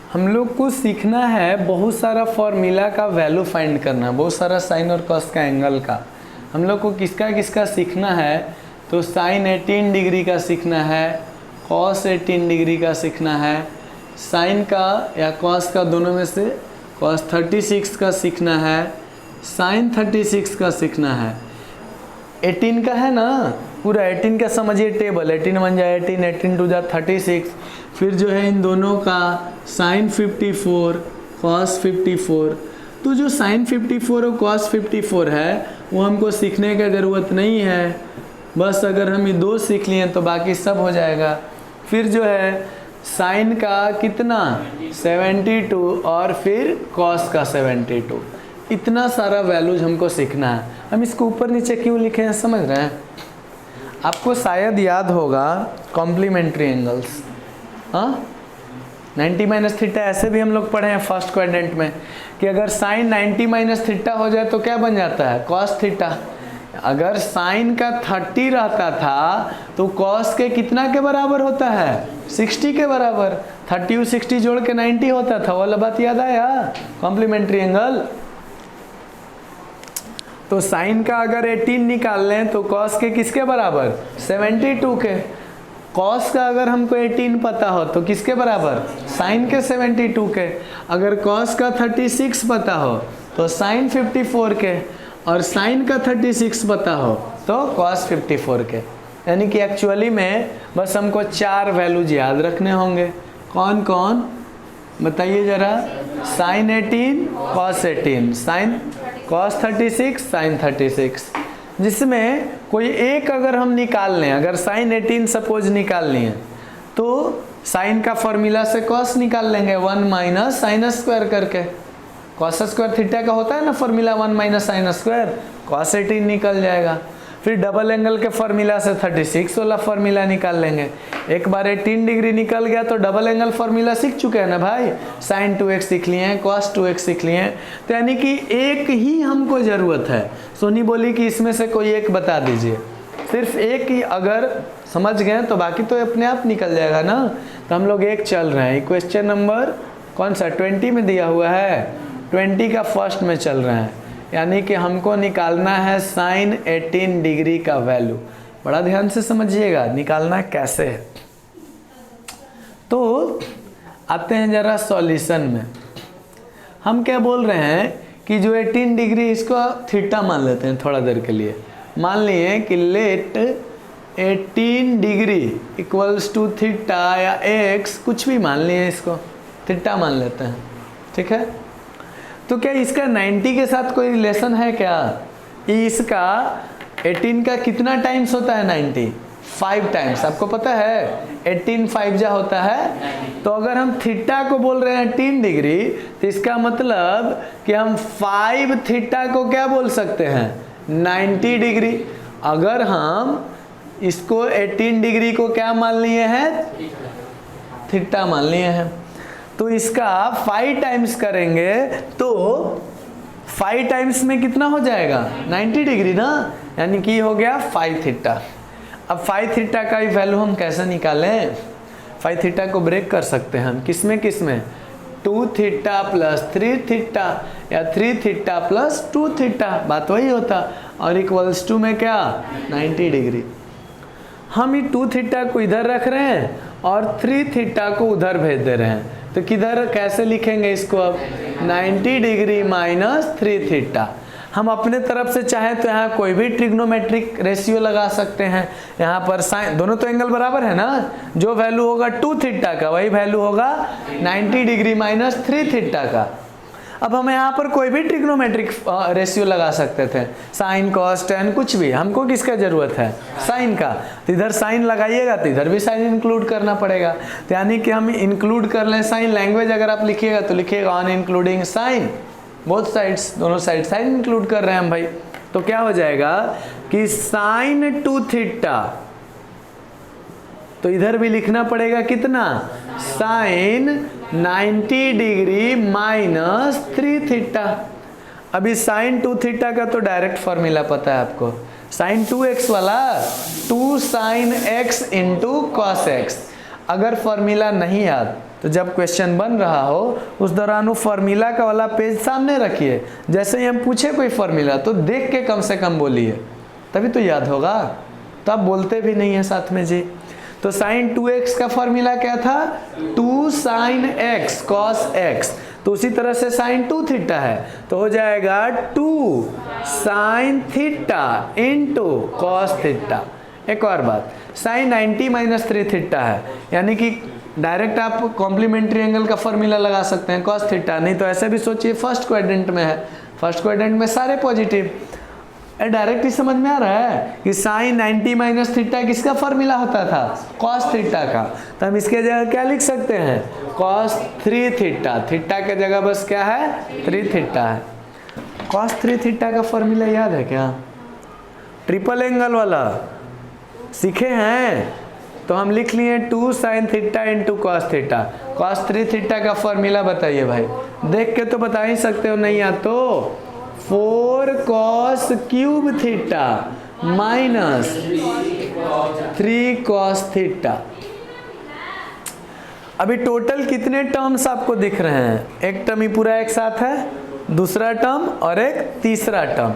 हम लोग को सीखना है बहुत सारा फॉर्मूला का वैल्यू फाइंड करना, बहुत सारा साइन और कॉस का एंगल का। हम लोग को किसका किसका सीखना है, तो साइन 18 डिग्री का सीखना है, कॉस 18 डिग्री का सीखना है, साइन का या कॉस का दोनों में से कॉस 36 का सीखना है, साइन 36 का सीखना है। 18 का है ना, पूरा 18 का समझिए टेबल, 18 बन जाए 18, 18 टू जा 36, फिर जो है इन दोनों का साइन 54 कॉस 54। तो जो साइन 54 और कॉस 54 है वो हमको सीखने की ज़रूरत नहीं है, बस अगर हम ये दो सीख लिए तो बाकी सब हो जाएगा। फिर जो है साइन का कितना 72 और फिर कॉस का 72, इतना सारा वैल्यूज हमको सीखना है। हम इसको ऊपर नीचे क्यों लिखे हैं समझ रहे हैं? आपको शायद याद होगा कॉम्प्लीमेंट्री एंगल्स, हाँ 90 माइनस थीटा ऐसे भी हम लोग पढ़े हैं फर्स्ट क्वाड्रेंट में कि अगर साइन 90 माइनस थीटा हो जाए तो क्या बन जाता है, कॉस थीटा। अगर साइन का 30 रहता था तो कॉस के कितना के बराबर होता है, 60 के बराबर। 30 और 60 जोड़ के 90 होता था, वाला बात याद आया, कॉम्प्लीमेंट्री एंगल। तो साइन का अगर 18 निकाल लें तो कॉस के किसके बराबर, 72 के। कॉस का अगर हमको 18 पता हो तो किसके बराबर, साइन के 72 के। अगर कॉस का 36 पता हो तो साइन 54 के, और साइन का 36 पता हो तो कॉस 54 के। यानी कि एक्चुअली में बस हमको 4 वैल्यूज याद रखने होंगे। कौन कौन बताइए जरा, sine 18 cos 18, sine cos 36 sine 36, जिसमें कोई एक अगर हम निकाल लें, अगर साइन 18 सपोज निकाल लिए तो साइन का फॉर्मूला से कॉस निकाल लेंगे 1 माइनस साइन स्क्वायर करके। कॉस स्क्वायर थीटा का होता है ना formula 1 minus sine square, cos 18 निकल जाएगा। फिर डबल एंगल के फॉर्मूला से 36 वाला फॉर्मूला निकाल लेंगे। एक बार 18 डिग्री निकल गया तो डबल एंगल फॉर्मूला सीख चुके हैं ना भाई, साइन 2x सीख लिए हैं, कॉस 2x सीख लिए हैं। तो यानी कि एक ही हमको ज़रूरत है। सोनी बोली कि इसमें से कोई एक बता दीजिए, सिर्फ एक ही अगर समझ गए तो बाकी तो अपने आप निकल जाएगा ना। तो हम लोग एक चल रहे हैं, क्वेश्चन नंबर कौन सा 20 में दिया हुआ है, 20 का फर्स्ट में चल रहे हैं। यानी कि हमको निकालना है साइन 18 डिग्री का वैल्यू। बड़ा ध्यान से समझिएगा निकालना कैसे है। तो आते हैं जरा सॉल्यूशन में। हम क्या बोल रहे हैं कि जो 18 डिग्री इसको थीटा मान लेते हैं थोड़ा देर के लिए। मान लिए कि let 18 degree equals to theta या एक्स, कुछ भी मान लिए इसको थीटा मान लेते हैं, ठीक है। तो क्या इसका 90 के साथ कोई रिलेशन है क्या? इसका 18 का कितना टाइम्स होता है 90? 5 टाइम्स। आपको पता है 18 5 जा होता है। तो अगर हम थीटा को बोल रहे हैं 3 डिग्री तो इसका मतलब कि हम 5 थीटा को क्या बोल सकते हैं, 90 डिग्री। अगर हम इसको 18 डिग्री को क्या मान लिए हैं, थीटा मान लिए हैं, तो इसका 5 टाइम्स करेंगे तो 5 टाइम्स में कितना हो जाएगा, 90 डिग्री ना। यानी कि हो गया 5 थीटा। अब 5 थीटा का वैल्यू हम कैसे निकालें? 5 थीटा को ब्रेक कर सकते हैं हम किसमें किसमें, 2 थीटा प्लस 3 थीटा या 3 थीटा प्लस 2 थीटा, बात वही होता। और इक्वल्स टू में क्या, 90 डिग्री। हम ये 2 थीटा को इधर रख रहे हैं और 3 थीटा को उधर भेज दे रहे हैं। तो किधर कैसे लिखेंगे इसको अब, 90 डिग्री माइनस 3 थीटा। हम अपने तरफ से चाहें तो यहाँ कोई भी ट्रिग्नोमेट्रिक रेशियो लगा सकते हैं। यहाँ पर साइन दोनों तो एंगल बराबर है ना, जो वैल्यू होगा 2 थीटा का वही वैल्यू होगा 90 डिग्री माइनस 3 थीटा का। अब हम यहाँ पर कोई भी ट्रिग्नोमेट्रिक रेशियो लगा सकते थे, साइन कॉस टेन कुछ भी। हमको किसका जरूरत है, साइन का। तो इधर साइन लगाइएगा तो इधर भी साइन इंक्लूड करना पड़ेगा। तो यानी कि हम इंक्लूड कर लें साइन। लैंग्वेज अगर आप लिखिएगा तो लिखिएगा on including sine, both sides, दोनों साइड साइन इंक्लूड कर रहे हैं हम भाई। तो क्या हो जाएगा कि साइन 2 थीटा, तो इधर भी लिखना पड़ेगा कितना, साइन 90 डिग्री माइनस 3 थीटा। अभी साइन 2 थीटा का तो डायरेक्ट फॉर्मूला पता है आपको, साइन 2x वाला 2 sine x into cos x. अगर फॉर्मूला नहीं याद तो जब क्वेश्चन बन रहा हो उस दौरान वो फॉर्मूला का वाला पेज सामने रखिए, जैसे ही हम पूछे कोई फॉर्मूला तो देख के कम से कम बोलिए, तभी तो याद होगा। तो आप बोलते भी नहीं है साथ में जी। तो साइन 2x का फॉर्मूला क्या था, 2 sin x cos x। तो उसी तरह से साइन 2 थीटा है तो हो जाएगा 2 sin theta into cos theta. एक और बात, साइन 90 - 3 थीटा है, यानी कि डायरेक्ट आप कॉम्प्लीमेंट्री एंगल का फॉर्मूला लगा सकते हैं कॉस थीटा, नहीं तो ऐसे भी सोचिए फर्स्ट क्वाड्रेंट में है, फर्स्ट क्वाड्रेंट में सारे पॉजिटिव। डायरेक्ट ही समझ में आ रहा है कि साइन 90 - थीटा किसका फॉर्मूला होता था, कॉस थीटा का। तो हम इसके जगह क्या लिख सकते हैं, कॉस 3 थीटा। थीटा के जगह बस क्या है, 3 थीटा है। कॉस 3 थीटा का फॉर्मूला याद है क्या, ट्रिपल एंगल वाला सीखे हैं? तो हम लिख लिए 2 sin theta into cos theta. Cos 3 theta का फॉर्मूला बताइए भाई, देख के तो बता ही सकते हो, नहीं या तो 4 cos cube theta minus 3 cos theta. अभी टोटल कितने टर्म्स आपको दिख रहे हैं, एक टर्म ही पूरा एक साथ है, दूसरा टर्म और एक तीसरा टर्म,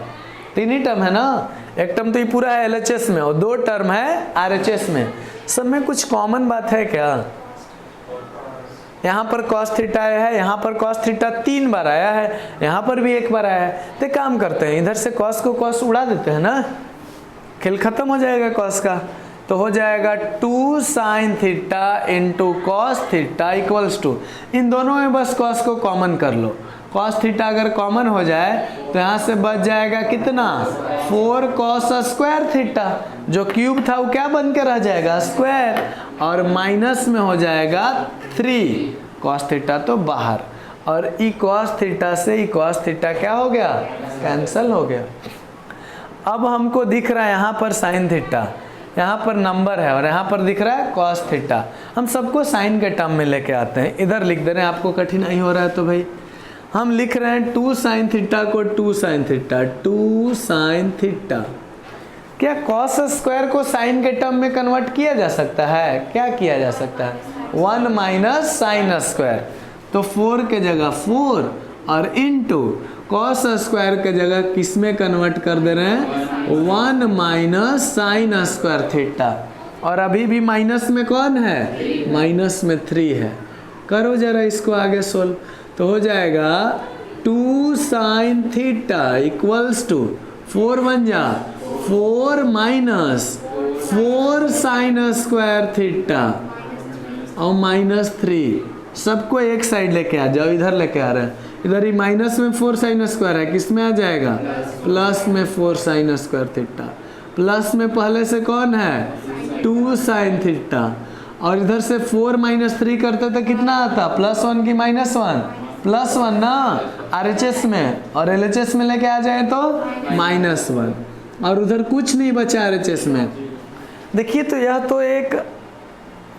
3 ही टर्म है ना। एक टर्म तो ये पूरा है LHS में और 2 टर्म है RHS में। सब में कुछ कॉमन बात है क्या, यहाँ पर cos थीटा आया है, यहाँ पर cos थीटा 3 बार आया है, यहाँ पर भी 1 बार आया है। तो काम करते हैं, इधर से cos को cos उड़ा देते हैं ना, खेल खत्म हो जाएगा cos का। तो हो जाएगा 2 sin theta into cos theta equals to, इन दोनों में बस cos को कॉमन कर लो। cos थीटा अगर कॉमन हो जाए तो यहाँ से बच जाएगा कितना, 4 cos स्क्वायर थीटा, जो क्यूब था वो क्या बन के रह जाएगा, स्क्वायर, और माइनस में हो जाएगा 3 cos थीटा तो बाहर, और ई cos थीटा से ई cos थीटा क्या हो गया, कैंसल हो गया। अब हमको दिख रहा है यहाँ पर साइन थीटा, यहाँ पर नंबर है और यहाँ पर दिख रहा है cos थीटा। हम सबको साइन के टर्म में लेके आते हैं, इधर लिख दे रहे हैं, आपको कठिनाई हो रहा है तो भाई हम लिख रहे हैं 2 sin थीटा को 2 sin थीटा, 2 sin थीटा। क्या cos स्क्वायर को साइन के टर्म में कन्वर्ट किया जा सकता है, क्या किया जा सकता है, 1 माइनस साइन स्क्वायर, तो 4 के जगह 4 और इनटू cos स्क्वायर के जगह किस में कन्वर्ट कर दे रहे हैं, 1 माइनस साइन स्क्वायर थीटा, और अभी भी माइनस में कौन है, माइनस में 3 है। करो जरा इसको आगे सोल्व, तो हो जाएगा 2 sin थीटा इक्वल्स टू 4 बन जा 4 माइनस 4 sin स्क्वायर थीटा और माइनस 3। सबको एक साइड लेके आ जाओ, इधर लेके आ रहे हैं, इधर ही माइनस में 4 sin स्क्वायर है, किस में आ जाएगा, प्लस में 4 sin स्क्वायर थीटा। प्लस में पहले से कौन है, 2 sin थीटा, और इधर से 4 माइनस 3 करते तो कितना आता, +1 की -1, +1 ना RHS में, और LHS में लेके आ जाए तो -1, और उधर कुछ नहीं बचा RHS में। देखिए तो यह तो एक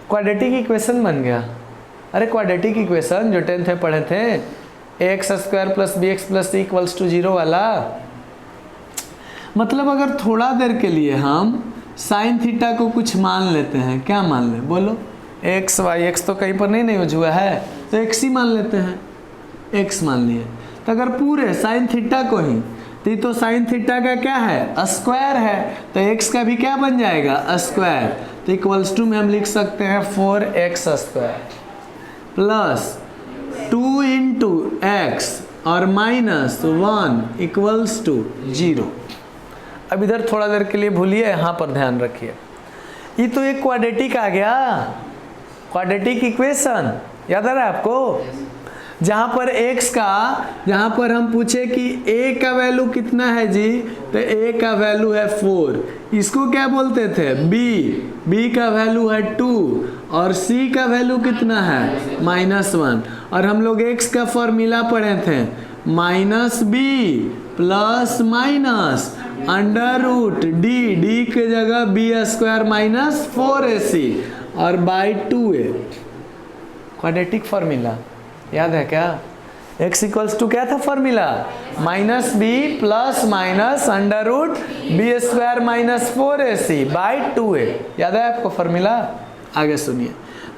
क्वाड्रेटिक इक्वेशन बन गया। अरे क्वाड्रेटिक इक्वेशन जो 10th में पढ़े थे, ax² + bx + c = 0 वाला, मतलब अगर थोड़ा देर के लिए हम साइन थीटा को कुछ मान लेते हैं, क्या मान ले बोलो, x y, x तो कहीं पर नहीं यूज हुआ है तो x ही मान लेते हैं, x मान लिए। तो अगर पूरे साइन थीटा को ही, तो साइन थीटा का क्या है, स्क्वायर है, तो x का भी क्या बन जाएगा, स्क्वायर। तो इक्वल्स टू में हम लिख सकते हैं 4x² प्लस 2 इंटू x और -1 इक्वल्स टू 0। अब इधर थोड़ा देर के लिए भूलिए, यहाँ पर ध्यान रखिए, ये तो एक क्वाड्रेटिक आ गया, क्वाड्रेटिक इक्वेशन याद आ रहा है आपको, जहाँ पर x का, जहाँ पर हम पूछे कि a का वैल्यू कितना है जी, तो a का वैल्यू है 4, इसको क्या बोलते थे, b का वैल्यू है 2 और c का वैल्यू कितना है, -1, और हम लोग x का फॉर्मूला पढ़े थे, -b plus minus √d, d के जगह b² - 4ac और बाई 2a। क्वाड्रेटिक फॉर्मूला याद है क्या, x इक्वल्स टू क्या था formula, -b plus minus √b² - 4ac by 2a। याद है आपको फॉर्मूला, आगे सुनिए।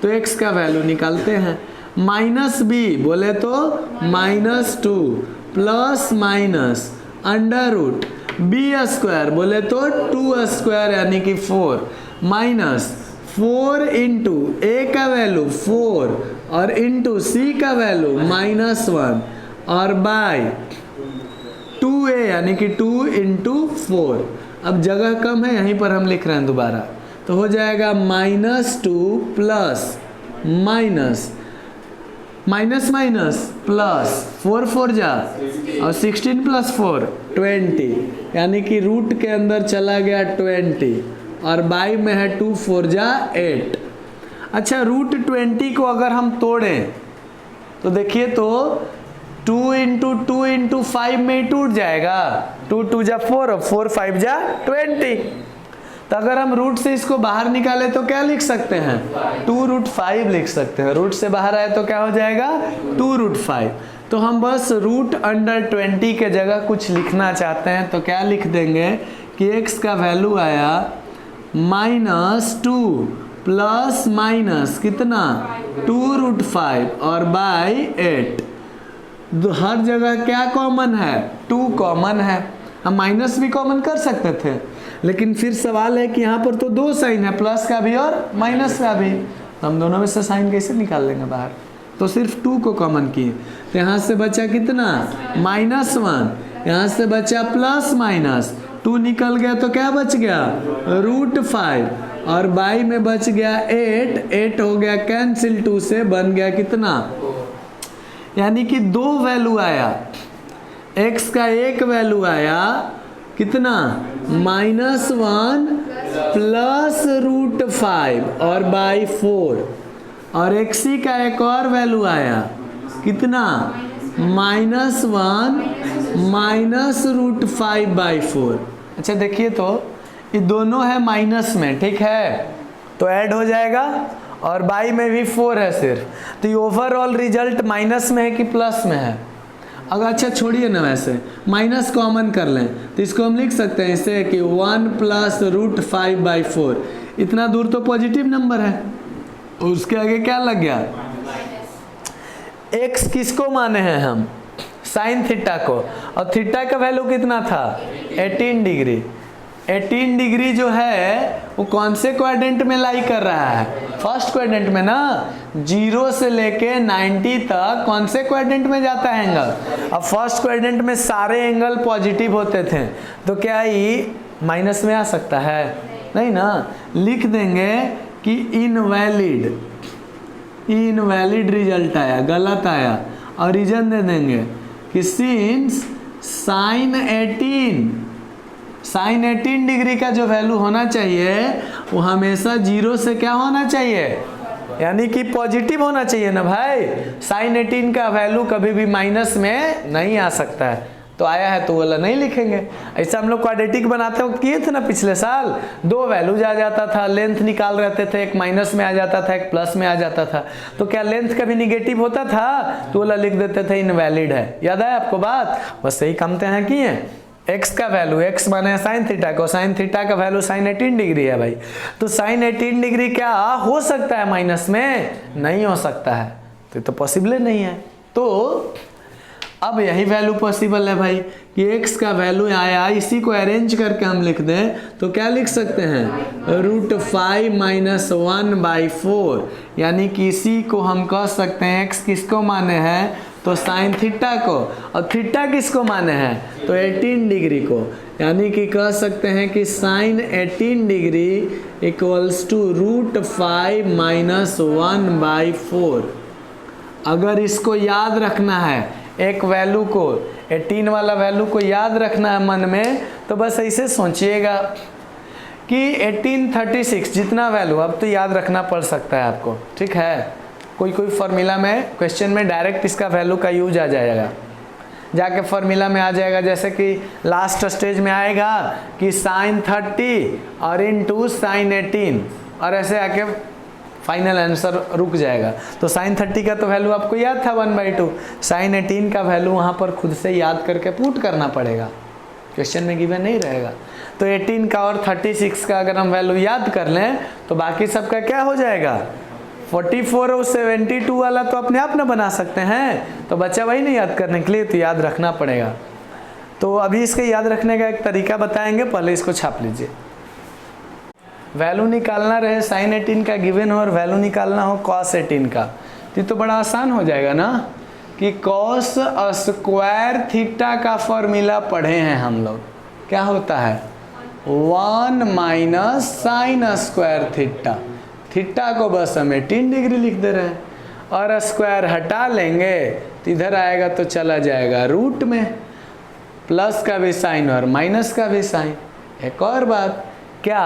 तो x का वैल्यू निकालते हैं। माइनस बी बोले तो -2 plus minus under root B square बोले तो 2 स्क्वायर यानी कि 4 माइनस 4 इंटू ए का वैल्यू 4 और इंटू सी का वैल्यू -1 और बाय 2a यानी कि 2 इंटू 4। अब जगह कम है, यहीं पर हम लिख रहे हैं दोबारा, तो हो जाएगा -2 plus minus minus minus plus 4 4 जा और 16 प्लस 4 20 यानी कि रूट के अंदर चला गया 20 और बाई में है 2 4 जा 8। अच्छा, रूट 20 को अगर हम तोड़ें तो देखिए तो 2 इंटू 2 इंटू 5 में ही टूट जाएगा, 2 2 जा 4 और 4 5 जा 20। तो अगर हम रूट से इसको बाहर निकाले तो क्या लिख सकते हैं, 2√5 लिख सकते हैं। रूट से बाहर आए तो क्या हो जाएगा 2√5। तो हम बस रूट अंडर 20 के जगह कुछ लिखना चाहते हैं तो क्या लिख देंगे कि x का वैल्यू आया -2 प्लस माइनस कितना 2√5 और बाई 8। हर जगह क्या कॉमन है, 2 कॉमन है। हम माइनस भी कॉमन कर सकते थे, लेकिन फिर सवाल है कि यहाँ पर तो 2 साइन है, प्लस का भी और माइनस का भी, तो हम दोनों में से साइन कैसे निकाल लेंगे बाहर। तो सिर्फ 2 को कॉमन किए, तो यहाँ से बचा कितना -1, यहाँ से बचा प्लस माइनस 2 निकल गया तो क्या बच गया √5 और बाई में बच गया 8 हो गया कैंसिल, 2 से बन गया कितना, यानी कि 2 वैल्यू आया। x का एक वैल्यू आया कितना -1 प्लस √5 और बाई 4 और xc का एक और वैल्यू आया कितना -1 माइनस √5 बाई 4। अच्छा देखिए तो ये दोनों है माइनस में, ठीक है, तो ऐड हो जाएगा और बाई में भी 4 है सिर्फ, तो ये ओवरऑल रिजल्ट माइनस में है कि प्लस में है। अगर अच्छा छोड़िए ना, वैसे माइनस कॉमन कर लें तो इसको हम लिख सकते हैं इसे कि 1 प्लस √5 बाई 4। इतना दूर तो पॉजिटिव नंबर है, उसके आगे क्या लग गया, x किसको माने हैं हम, साइन थीटा को, और थीटा का वैल्यू कितना था 18 डिग्री। 18 डिग्री जो है वो कौन से क्वाड्रेंट में लाई कर रहा है, फर्स्ट क्वाड्रेंट में ना। 0 से लेके 90 तक कौन से क्वाड्रेंट में जाता है एंगल। अब फर्स्ट क्वाड्रेंट में सारे एंगल पॉजिटिव होते थे, तो क्या ये माइनस में आ सकता है, नहीं ना। लिख देंगे कि इनवैलिड रिजल्ट आया, गलत आया, और रीजन दे देंगे कि सिंस साइन 18 डिग्री का जो वैल्यू होना चाहिए वो हमेशा 0 से क्या होना चाहिए, यानी कि पॉजिटिव होना चाहिए ना भाई। साइन 18 का वैल्यू कभी भी माइनस में नहीं आ सकता है, तो आया है तो वाला नहीं लिखेंगे। ऐसा हम लोग क्वाड्रेटिक बनाते वक्त किए थे ना पिछले साल, 2 वैल्यूज आ जाता था, लेंथ निकाल रहते थे, एक माइनस में आ जाता था, एक प्लस में आ जाता था, तो क्या लेंथ कभी निगेटिव होता था तो वाला लिख देते थे इनवैलिड है। याद है आपको बात, बस सही काम तो यहाँ किए। x का वैल्यू, x माने साइन थीटा को, साइन थीटा का वैल्यू साइन 18 डिग्री है भाई, तो साइन 18 डिग्री क्या हो सकता है माइनस में, नहीं हो सकता है, तो पॉसिबल नहीं है। तो अब यही वैल्यू पॉसिबल है भाई कि x का वैल्यू आया, इसी को अरेंज करके हम लिख दें तो क्या लिख सकते हैं √5 माइनस 1 बाई 4, यानी कि इसी को हम कह सकते हैं x किसको माने हैं तो साइन थीटा को, और थीटा किसको माने हैं तो 18 डिग्री को, यानी कि कह सकते हैं कि sine 18 degree equals to √5 minus 1 by 4। अगर इसको याद रखना है, एक वैल्यू को 18 वाला वैल्यू को याद रखना है मन में, तो बस ऐसे सोचिएगा कि 1836 जितना वैल्यू, अब तो याद रखना पड़ सकता है आपको, ठीक है। कोई फॉर्मूला में क्वेश्चन में डायरेक्ट इसका वैल्यू का यूज आ जाएगा, जाके फॉर्मूला में आ जाएगा, जैसे कि लास्ट स्टेज में आएगा कि साइन 30 और इनटू साइन 18, और ऐसे आके फाइनल आंसर रुक जाएगा। तो साइन 30 का तो वैल्यू आपको याद था 1/2, साइन 18 का वैल्यू वहाँ पर खुद से याद करके पुट करना पड़ेगा, क्वेश्चन में गिवन नहीं रहेगा। तो 18 का और 36 का अगर हम वैल्यू याद कर लें तो बाकी सबका क्या हो जाएगा 44 और 72 वाला तो अपने आप ना बना सकते हैं, तो बच्चा वही नहीं याद करने के लिए, तो याद रखना पड़ेगा। तो अभी इसके याद रखने का एक तरीका बताएंगे, पहले इसको छाप लीजिए। वैल्यू निकालना रहे sin 18 का गिवन हो और वैल्यू निकालना हो cos 18 का, तो बड़ा आसान हो जाएगा ना कि cos स्क्वायर थीटा का फॉर्मूला पढ़े हैं हम लोग। क्या होता है 1 minus sine square theta. Theta को बस हम 18 डिग्री लिख दे रहे हैं, और स्क्वायर हटा लेंगे तो इधर आएगा तो चला जाएगा रूट में, प्लस का भी साइन और माइनस का भी साइन। एक और बात, क्या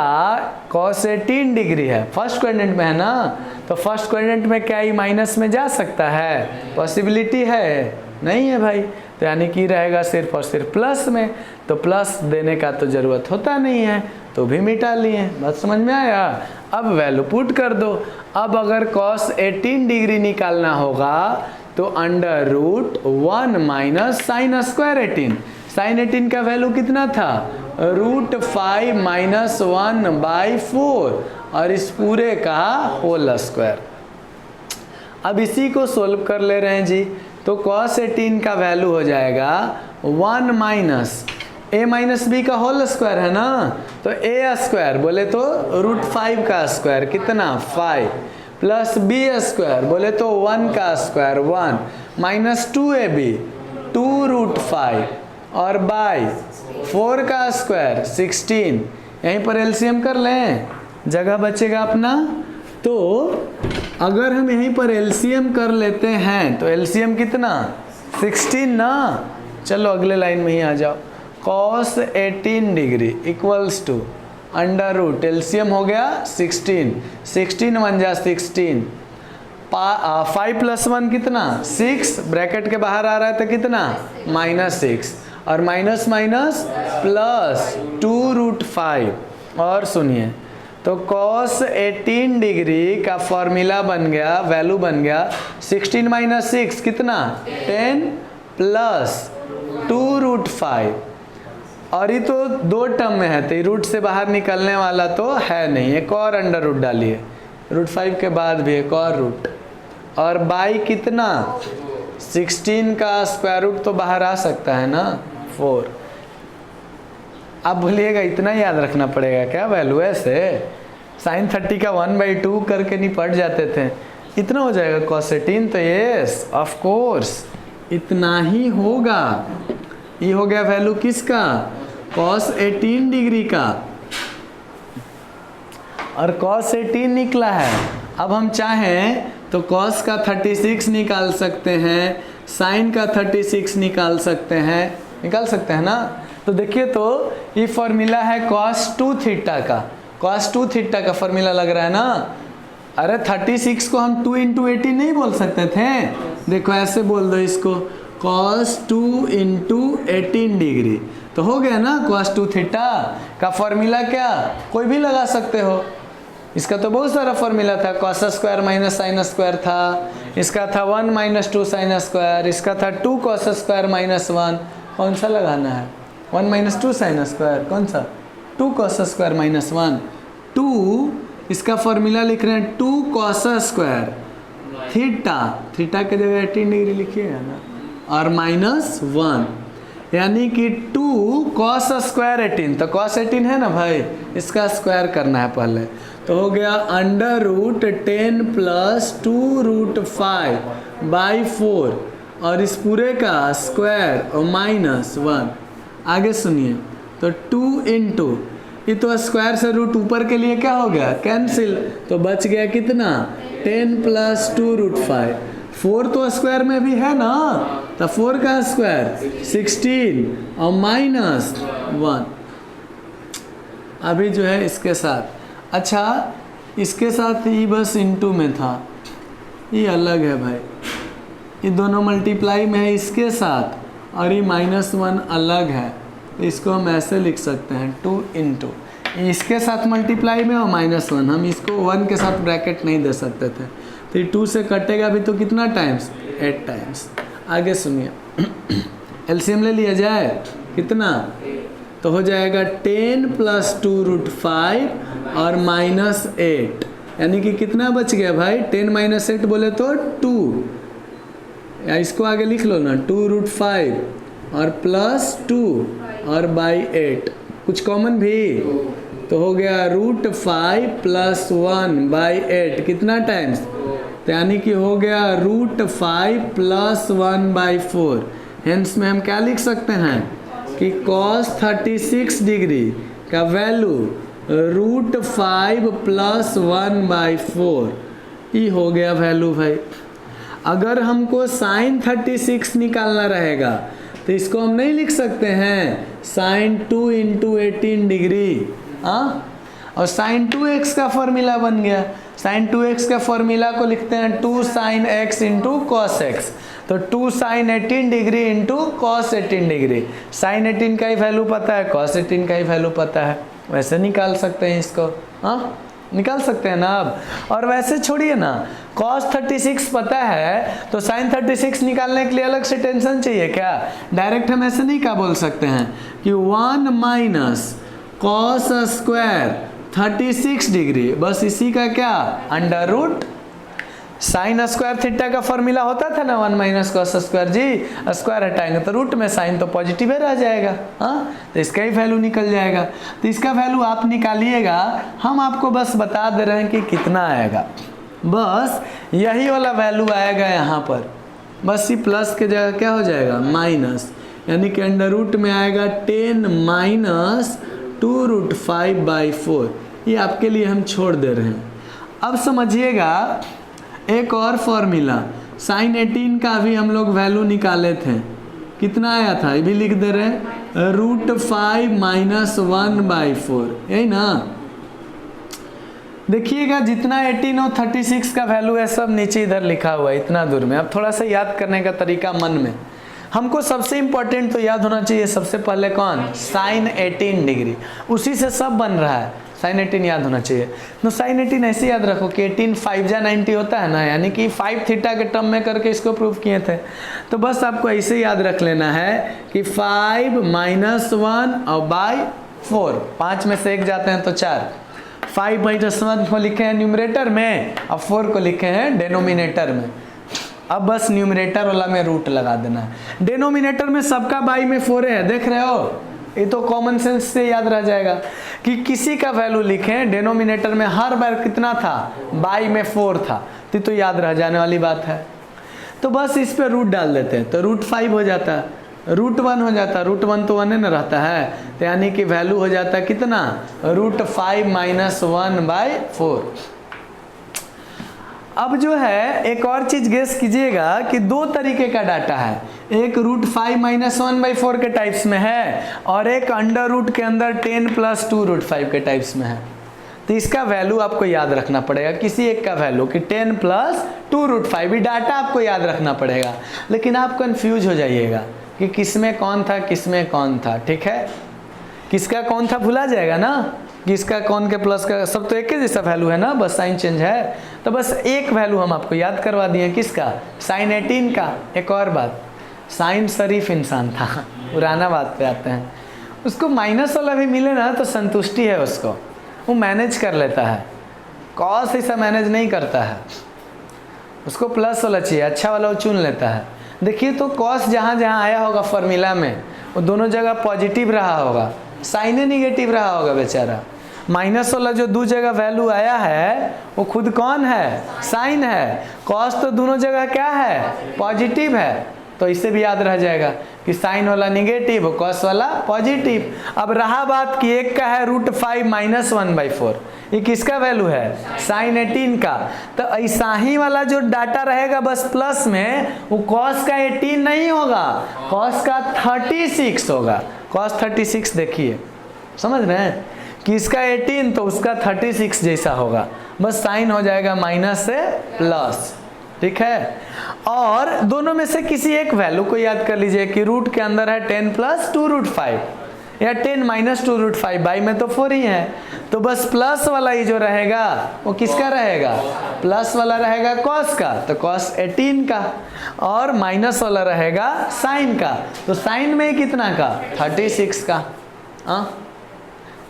cos 18 डिग्री है, फर्स्ट क्वाड्रेंट में है ना, तो फर्स्ट क्वाड्रेंट में क्या ये माइनस में जा सकता है? पॉसिबिलिटी है? नहीं है भाई, तो यानी कि रहेगा सिर्फ और सिर्फ प्लस में, तो प्लस देने का तो ज़रूरत होता नहीं है, तो भी मिटा लिए। बात समझ में आया? अब वैल्यू पुट कर दो। अब अगर cos 18 डिग्री निकालना होगा तो under root 1 minus sine square 18। Sine 18 का वैल्यू कितना था? रूट 5 माइनस 1/4, और इस पूरे का होल स्क्वायर। अब इसी को सोल्व कर ले रहे हैं जी, तो cos 18 का वैल्यू हो जाएगा 1 माइनस a माइनस बी का होल स्क्वायर है ना, तो a स्क्वायर बोले तो रूट 5 का स्क्वायर कितना 5, प्लस b स्क्वायर बोले तो 1 का स्क्वायर 1, माइनस 2ab 2 रूट 5, और बाई 4 का स्क्वायर 16। यहीं पर एलसीएम कर लें, जगह बचेगा अपना। तो अगर हम यहीं पर एलसीएम कर लेते हैं तो एलसीएम कितना 16 ना। चलो अगले लाइन में ही आ जाओ। cos 18 degree equals to under root, LCM हो गया 16, 16 1 जा 16, 5 प्लस 1 कितना 6, ब्रैकेट के बाहर आ रहा है तो कितना -6, और माइनस माइनस प्लस 2 रूट 5। और सुनिए, तो cos 18 डिग्री का फॉर्मूला बन गया, वैल्यू बन गया 16 माइनस 6 कितना 10 प्लस 2 रूट 5, और ये तो दो टर्म में है, तो ये रूट से बाहर निकलने वाला तो है नहीं, एक और अंडर रूट डालिए, रूट 5 के बाद भी एक और रूट, और बाई कितना 16 का स्क्वायर रूट तो बाहर आ सकता है ना 4। अब भूलिएगा इतना याद रखना पड़ेगा क्या वैल्यू, ऐसे साइन 30 का 1/2 करके निपट जाते थे, इतना हो जाएगा cos 18, तो यस ऑफ कोर्स इतना ही होगा। ये हो गया वैल्यू किसका cos 18 डिग्री का, और cos 18 निकला है। अब हम चाहें तो cos का 36 निकाल सकते हैं, sin का 36 निकाल सकते हैं ना। तो देखिए, तो ये फॉर्मूला है cos 2 थीटा का, cos 2 थीटा का फॉर्मूला लग रहा है ना। अरे 36 को हम 2 × 18 नहीं बोल सकते थे, देखो ऐसे बोल दो इसको, cos 2 × 18 डिग्री, तो हो गया ना cos 2 थीटा का फॉर्मूला। क्या कोई भी लगा सकते हो, इसका तो बहुत सारा फॉर्मूला था, cos square minus sine square था, इसका था 1 माइनस 2 साइन स्क्वायर, इसका था 2 cos स्क्वायर माइनस 1, कौन सा लगाना है 1 माइनस 2 साइन स्क्वायर, कौन सा 2 cos स्क्वायर माइनस 1, 2 इसका फॉर्मूला लिख रहे हैं 2 cos स्क्वायर थीटा, थीटा के जगह 18 डिग्री लिखिएगा ना, और माइनस 1, यानी कि 2 cos स्क्वायर 18, तो cos 18 है ना भाई, इसका स्क्वायर करना है पहले, तो हो गया अंडर रूट 10 प्लस 2 रूट 5/4, और इस पूरे का स्क्वायर और माइनस 1। आगे सुनिए, तो 2 × ये तो स्क्वायर से रूट ऊपर के लिए क्या हो गया कैंसिल, तो बच गया कितना 10 प्लस 2 रूट 5, 4 तो स्क्वायर में भी है ना, तो 4 का स्क्वायर 16 और माइनस 1। अभी जो है इसके साथ, अच्छा इसके साथ ही बस इनटू में था, ये अलग है भाई, ये दोनों मल्टीप्लाई में है इसके साथ, और ये -1 अलग है, तो इसको हम ऐसे लिख सकते हैं 2 × इसके साथ मल्टीप्लाई में और -1, हम इसको 1 के साथ ब्रैकेट नहीं दे सकते थे, तो ये 2 से कटेगा भी तो कितना टाइम्स 8 टाइम्स। आगे सुनिए, एलसीएम ले लिया जाए कितना, तो हो जाएगा 10 प्लस 2 रूट 5 और -8, यानी कि कितना बच गया भाई, 10 माइनस 8 बोले तो 2, या इसको आगे लिख लो ना, 2√5 और प्लस 2 और बाई 8, कुछ कॉमन भी तो हो गया √5 प्लस 1 बाई 8, कितना टाइम्स, तो यानी कि हो गया √5 प्लस 1 बाई 4। हेंस में हम क्या लिख सकते हैं कि cos 36 डिग्री का वैल्यू √5 प्लस 1 बाई 4 ये हो गया वैल्यू भाई। अगर हमको sin 36 निकालना रहेगा तो इसको हम नहीं लिख सकते हैं sin 2 इंटू 18 डिग्री, और sin 2x का फॉर्मूला बन गया। sin 2x का फॉर्मूला को लिखते हैं 2 sin x into cos x, तो 2 sin 18 degree into cos 18 degree. sin 18 का ही वैल्यू पता है, cos 18 का ही वैल्यू पता है, वैसे निकाल सकते हैं इसको, निकाल सकते हैं ना अब। और वैसे छोड़िए ना, cos 36 पता है तो sin 36 निकालने के लिए अलग से टेंशन चाहिए क्या? डायरेक्ट हम ऐसे नहीं क्या बोल सकते हैं कि 1 माइनस cos स्क्वायर 36 डिग्री, बस इसी का क्या under root sine square theta का फॉर्मूला होता था ना 1 माइनस कॉस स्क्वायर, जी स्क्वायर हटाएंगे तो रूट में साइन तो पॉजिटिव ही रह जाएगा, तो इसका ही वैल्यू निकल जाएगा। तो इसका वैल्यू आप निकालिएगा, हम आपको बस बता दे रहे हैं कि कितना आएगा, बस यही वाला वैल्यू आएगा यहाँ पर, बस ये प्लस के जगह क्या हो जाएगा माइनस, यानी कि अंडर रूट में आएगा 10 माइनस 2√5 बाई 4, ये आपके लिए हम छोड़ दे रहे हैं। अब समझिएगा एक और फॉर्मूला, sin 18 का भी हम लोग वैल्यू निकाले थे, कितना आया था ये भी लिख दे रहे हैं, √5 माइनस 1 बाई 4, यही ना। देखिएगा जितना 18 और 36 का वैल्यू है सब नीचे इधर लिखा हुआ है इतना दूर में। अब थोड़ा सा याद करने का तरीका मन में, हमको सबसे इंपॉर्टेंट तो याद होना चाहिए सबसे पहले कौन, sin 18 डिग्री, उसी से सब बन रहा है, sin 18 याद होना चाहिए। तो sin 18 ऐसे याद रखो कि 18 5 जा 90 होता है ना, यानी कि 5 थीटा के टर्म में करके इसको प्रूव किए थे। तो बस आपको ऐसे याद रख लेना है कि 5 माइनस 1 और बाई 4, 5 में से 1 जाते हैं तो 4, 5 माइनस 1 को लिखे हैं न्यूमरेटर में और 4 को लिखे हैं डेनोमिनेटर में। अब बस न्यूमरेटर वाला में रूट लगा देना है, डेनोमिनेटर में सबका बाई में 4 है, देख रहे हो, ये तो कॉमन सेंस से याद रह जाएगा कि किसी का वैल्यू लिखें डेनोमिनेटर में हर बार कितना था, बाई में 4 था, तो याद रह जाने वाली बात है। तो बस इस पे रूट डाल देते हैं तो √5 हो जाता है, √1 हो जाता है, √1 तो 1 न रहता है, तो यानी कि वैल्यू हो जाता है कितना, √5 माइनस 1 बाई 4। अब जो है एक और चीज गेस कीजिएगा कि दो तरीके का डाटा है, एक √5 माइनस 1 बाई 4 के टाइप्स में है और एक अंडर रूट के अंदर 10 प्लस 2√5 के टाइप्स में है। तो इसका वैल्यू आपको याद रखना पड़ेगा, किसी एक का वैल्यू कि 10 प्लस 2√5, ये डाटा आपको याद रखना पड़ेगा, लेकिन आप कंफ्यूज हो जाइएगा कि किसमें कौन था किसमें कौन था, ठीक है, किसका कौन था भुला जाएगा ना, किसका कौन के प्लस का, सब तो एक ही जैसा वैल्यू है ना, बस साइन चेंज है। तो बस एक वैल्यू हम आपको याद करवा दिए, किसका, sin 18 का। एक और बात, साइन शरीफ इंसान था, पुराना बात पे आते हैं, उसको माइनस वाला भी मिले ना तो संतुष्टि है उसको, वो मैनेज कर लेता है, कॉस ऐसा मैनेज नहीं करता है, उसको प्लस वाला चाहिए, अच्छा वाला वो चुन लेता है। देखिए तो कॉस जहाँ जहाँ आया होगा फॉर्मूला में वो दोनों जगह पॉजिटिव रहा होगा, साइन निगेटिव रहा होगा बेचारा। माइनस वाला जो दो जगह वैल्यू आया है वो खुद कौन है, साइन है, कॉस तो दोनों जगह क्या है, पॉजिटिव है, तो इससे भी याद रह जाएगा कि साइन वाला निगेटिव कॉस वाला पॉजिटिव। अब रहा बात कि एक का है √5 माइनस 1 बाई 4, ये किसका वैल्यू है, sin 18 का। तो ऐसा ही वाला जो डाटा रहेगा बस प्लस में, वो cos का 18 नहीं होगा, cos का 36 होगा, cos 36 देखिए, समझ रहे हैं कि इसका 18 तो उसका 36 जैसा होगा, बस साइन हो जाएगा माइनस से प्लस, ठीक है। और दोनों में से किसी एक वैल्यू को याद कर लीजिए कि रूट के अंदर है 10 प्लस 2√5 या 10 माइनस 2√5, बाई में तो 4 ही है, तो बस प्लस वाला ही जो रहेगा वो किसका रहेगा, प्लस वाला रहेगा cos का, तो cos 18 का, और माइनस वाला रहेगा sin का, तो sin में कितना का, 36 का।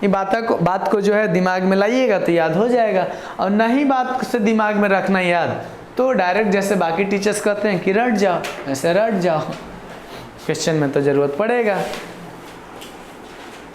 ये बात को जो है दिमाग में लाइएगा तो याद हो जाएगा, और नहीं बात से दिमाग में रखना याद तो डायरेक्ट जैसे बाकी टीचर्स कहते हैं कि रट जाओ, ऐसे रट जाओ, क्वेश्चन में तो ज़रूरत पड़ेगा।